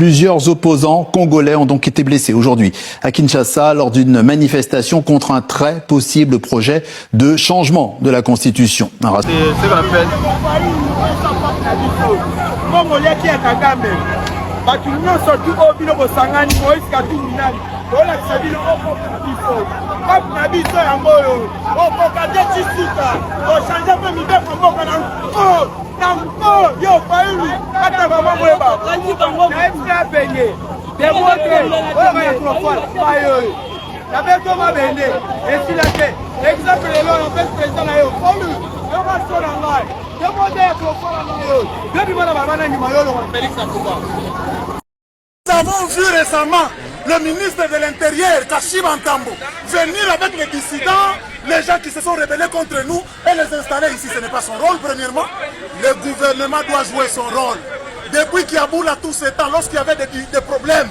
Plusieurs opposants congolais ont donc été blessés aujourd'hui à Kinshasa lors d'une manifestation contre un très possible projet de changement de la Constitution. Nous avons vu récemment le ministre de l'Intérieur, Kashim Antambo, venir avec les dissidents, les gens qui se sont rebellés contre nous et les installer ici. Ce n'est pas son rôle, premièrement. Le gouvernement doit jouer son rôle. Depuis Kiaboula, tout ce temps, lorsqu'il y avait des problèmes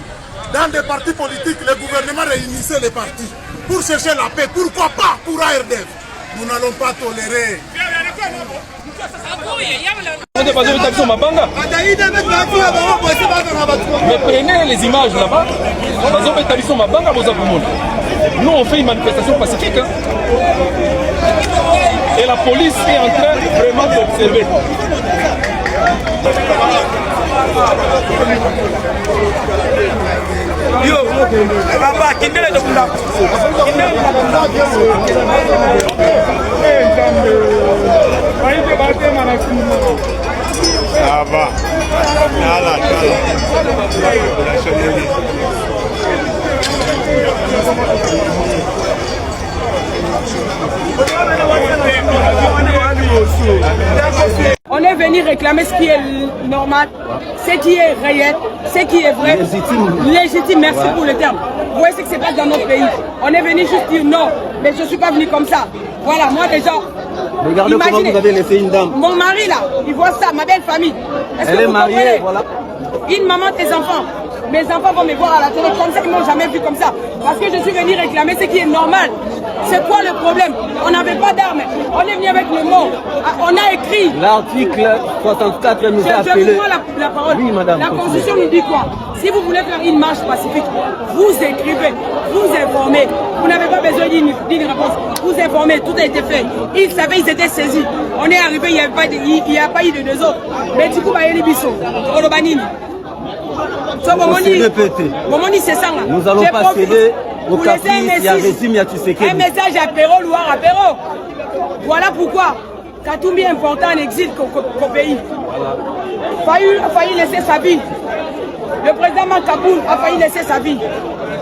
dans des partis politiques, le gouvernement réunissait les partis pour chercher la paix. Pourquoi pas pour ARDF? Nous n'allons pas tolérer. Mais prenez les images là-bas. Nous on fait une manifestation pacifique. Hein? Et la police est en train vraiment d'observer. Yo, papa, kindele de kunda. Ça va. On est venu réclamer ce qui est normal, ce qui est réel, ce qui est vrai, légitime, merci pour le terme. Vous voyez ce que c'est pas dans notre pays. On est venu juste dire non, mais je ne suis pas venu comme ça. Voilà, moi déjà, regardez comment vous avez laissé une dame. Mon mari là, il voit ça, ma belle famille. Elle est mariée, voilà. Une maman, tes enfants. Mes enfants vont me voir à la télé comme ça, ils ne m'ont jamais vu comme ça. Parce que je suis venu réclamer ce qui est normal. C'est quoi le problème? On n'avait pas d'armes. On est venu avec le mot. On a écrit. L'article 64 nous a appelé. Je vous la parole. Oui, madame. La Constitution nous dit quoi? Si vous voulez faire une marche pacifique, vous écrivez, vous informez. Vous n'avez pas besoin d'une réponse. Vous informez, tout a été fait. Ils savaient, ils étaient saisis. On est arrivé, il n'y a pas eu de deux autres. Mais du coup, il y a Bisso, Olobanini. Nous allons pas céder au caprice, il y a régime, il y a Tshisekedi. Un message à Perrault, Loire à Perrault. Voilà pourquoi Katumbi est important en exil qu'au pays. A failli laisser sa vie. Le président Makaboul a failli laisser sa vie.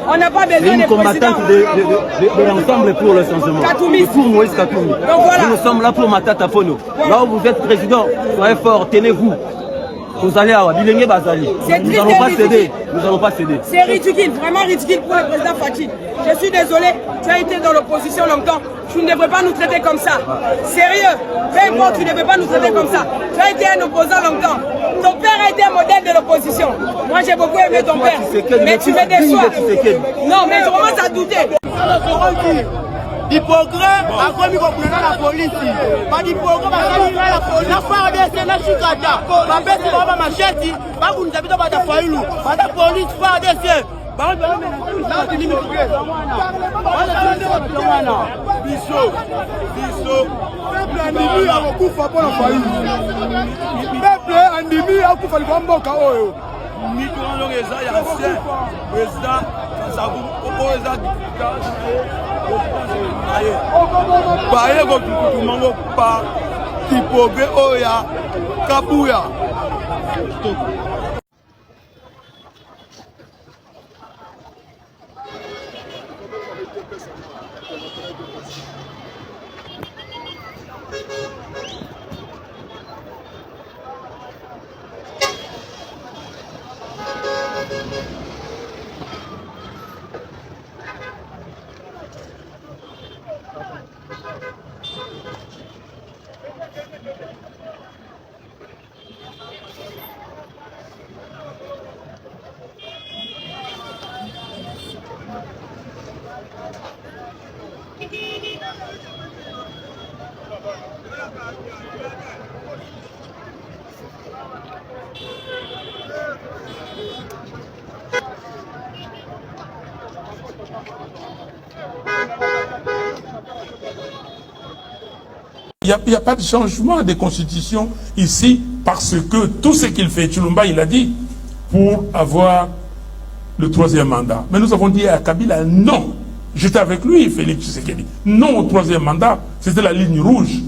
On n'a pas besoin de combattante de l'ensemble pour le changement. Katumbi. Pour Moïse Katumbi. Voilà. Nous sommes là pour Matata Fono. Voilà. Là où vous êtes président, soyez fort, tenez-vous. Vous allez à Bilenge Bazali. Nous n'allons pas céder. Nous n'allons pas céder. C'est ridicule, vraiment ridicule pour le président Fatou. Je suis désolé, tu as été dans l'opposition longtemps. Tu ne devrais pas nous traiter comme ça. Sérieux, peu importe, tu ne devrais pas nous traiter comme ça. Tu as été un opposant longtemps. Ton père a été un modèle de l'opposition. Moi j'ai beaucoup aimé ton père. Mais tu me déçois. Non, mais je commence à douter. Hypocrite, akomi kokulana la polisi. Ba hypocrite basali la polisi. Na FARDC na chikata. Ba besi ba macheti, ba kunza bito ba da failu. Ba da polisi FARDC. Ba na dilimi tuke. Biso. Peuple andimi akokufa pona failu. Peuple andimi akufa libamboka oyo. Mikono ngeza ya ancien président Sassabou opposant baye kotukutu mango pa kipobe oya kabuya. Il n'y a pas de changement de constitution ici parce que tout ce qu'il fait, Tshilomba, il a dit, pour avoir le 3e mandat. Mais nous avons dit à Kabila non. J'étais avec lui, Félix Tshisekedi. Non au 3e mandat, c'était la ligne rouge.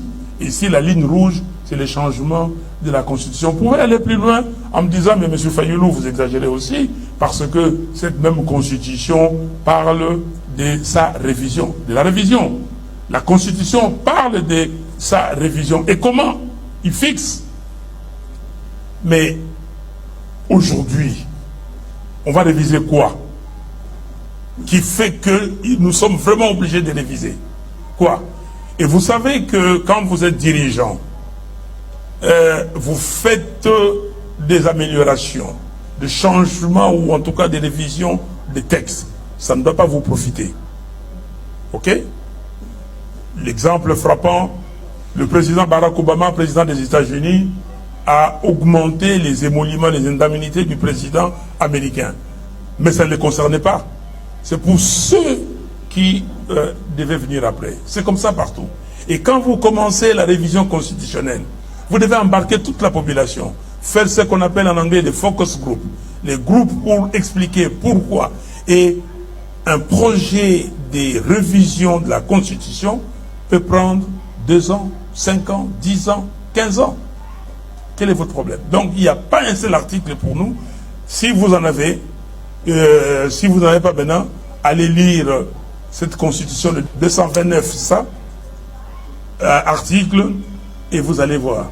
Ici, la ligne rouge, c'est le changement de la Constitution. Vous pouvez aller plus loin en me disant, mais M. Fayoulou, vous exagérez aussi, parce que cette même Constitution parle de sa révision, de la révision. La Constitution parle de sa révision. Et comment? Il fixe. Mais aujourd'hui, on va réviser quoi? Qui fait que nous sommes vraiment obligés de réviser. Quoi? Et vous savez que quand vous êtes dirigeant, vous faites des améliorations, des changements ou en tout cas des révisions des textes. Ça ne doit pas vous profiter. Ok? L'exemple frappant, le président Barack Obama, président des États-Unis, a augmenté les émoluments, les indemnités du président américain. Mais ça ne les concernait pas. C'est pour ceux qui devaient venir après. C'est comme ça partout. Et quand vous commencez la révision constitutionnelle, vous devez embarquer toute la population, faire ce qu'on appelle en anglais des focus groups, les groupes pour expliquer pourquoi. Et un projet de révision de la Constitution peut prendre 2 ans, 5 ans, 10 ans, 15 ans. Quel est votre problème? Donc il n'y a pas un seul article pour nous. Si vous en avez, si vous n'en avez pas maintenant, allez lire cette Constitution de 229, ça, article, et vous allez voir.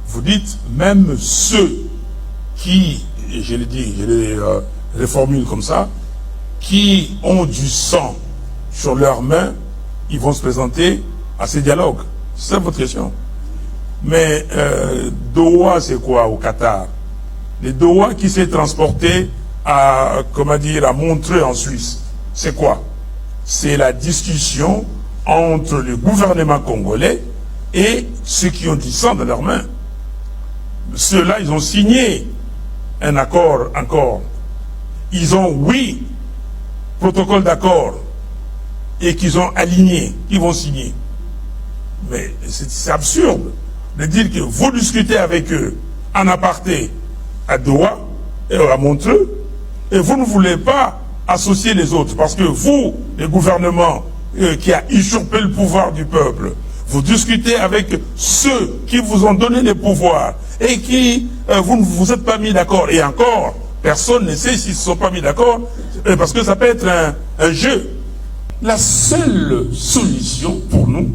Vous dites, même ceux qui, je l'ai dit, je les reformule comme ça, qui ont du sang sur leurs mains, ils vont se présenter à ces dialogues. C'est votre question. Mais Doha, c'est quoi au Qatar? Les Doha qui s'est transporté à, comment dire, à Montreux en Suisse, c'est quoi? C'est la discussion entre le gouvernement congolais et ceux qui ont du sang dans leurs mains. Ceux-là, ils ont signé un accord encore. Ils ont, oui, protocole d'accord, et qu'ils ont aligné, qu'ils vont signer. Mais c'est absurde de dire que vous discutez avec eux en aparté à Doha et à Montreux, et vous ne voulez pas associer les autres, parce que vous, le gouvernement qui a usurpé le pouvoir du peuple, vous discutez avec ceux qui vous ont donné les pouvoirs et qui vous ne vous êtes pas mis d'accord. Et encore, personne ne sait s'ils ne se sont pas mis d'accord, parce que ça peut être un jeu. La seule solution pour nous,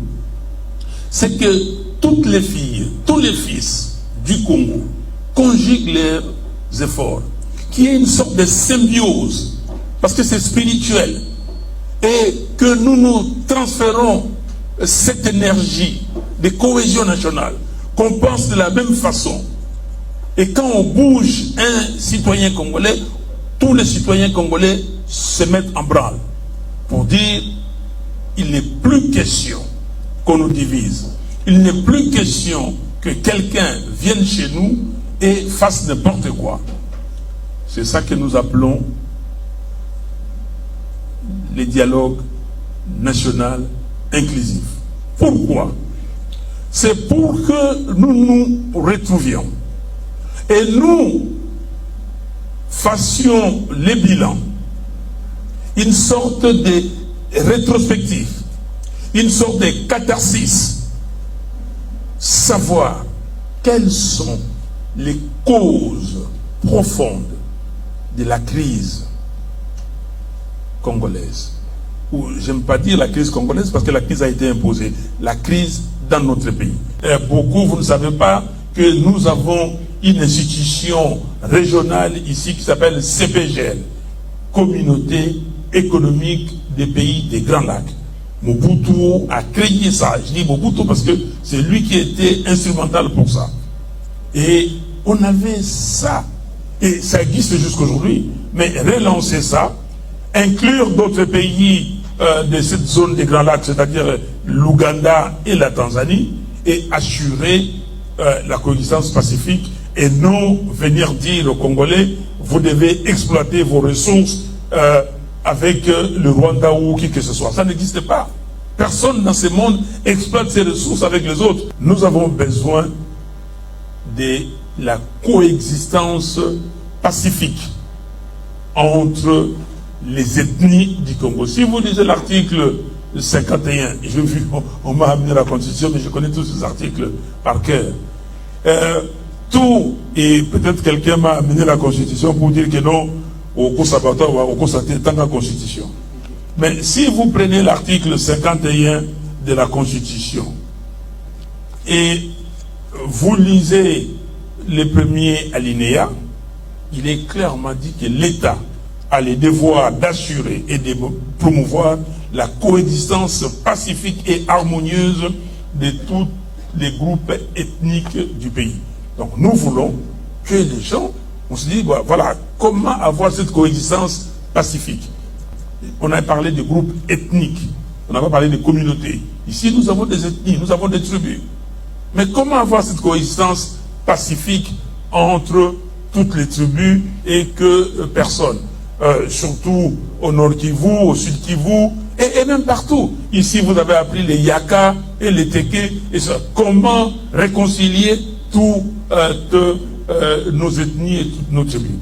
c'est que toutes les filles, tous les fils du Congo conjuguent leurs efforts, qu'il y ait une sorte de symbiose, parce que c'est spirituel, et que nous transférons cette énergie de cohésion nationale, qu'on pense de la même façon. Et quand on bouge un citoyen congolais, tous les citoyens congolais se mettent en branle pour dire il n'est plus question qu'on nous divise. Il n'est plus question que quelqu'un vienne chez nous et fasse n'importe quoi. C'est ça que nous appelons les dialogues national inclusifs. Pourquoi? C'est pour que nous nous retrouvions et nous fassions les bilans, une sorte de rétrospective, une sorte de catharsis, savoir quelles sont les causes profondes de la crise congolaise. Ou j'aime pas dire la crise congolaise parce que la crise a été imposée. La crise dans notre pays. Beaucoup, vous ne savez pas que nous avons une institution régionale ici qui s'appelle CPGL, Communauté économique des pays des Grands Lacs. Mobutu a créé ça. Je dis Mobutu parce que c'est lui qui était instrumental pour ça. Et on avait ça. Et ça existe jusqu'aujourd'hui. Mais relancer ça, inclure d'autres pays de cette zone des Grands Lacs, c'est-à-dire l'Ouganda et la Tanzanie, et assurer la coexistence pacifique et non venir dire aux Congolais, vous devez exploiter vos ressources avec le Rwanda ou qui que ce soit. Ça n'existe pas. Personne dans ce monde exploite ses ressources avec les autres. Nous avons besoin de la coexistence pacifique entre les ethnies du Congo. Si vous lisez l'article 51, j'ai vu, on m'a amené la Constitution, mais je connais tous ces articles par cœur. Tout, et peut-être quelqu'un m'a amené la Constitution pour dire que non, au conservatoire, au constater tant la Constitution. Mais si vous prenez l'article 51 de la Constitution et vous lisez les premiers alinéas, il est clairement dit que l'État a le devoir d'assurer et de promouvoir la coexistence pacifique et harmonieuse de tous les groupes ethniques du pays. Donc nous voulons que les gens, on se dit, voilà, comment avoir cette coexistence pacifique. On a parlé de groupes ethniques, on n'a pas parlé de communautés. Ici, nous avons des ethnies, nous avons des tribus. Mais comment avoir cette coexistence pacifique entre toutes les tribus et que personne, surtout au nord Kivu, au sud Kivu, et même partout. Ici, vous avez appris les Yaka et les Teke. Et ça. Comment réconcilier toutes nos ethnies et toutes nos tribus?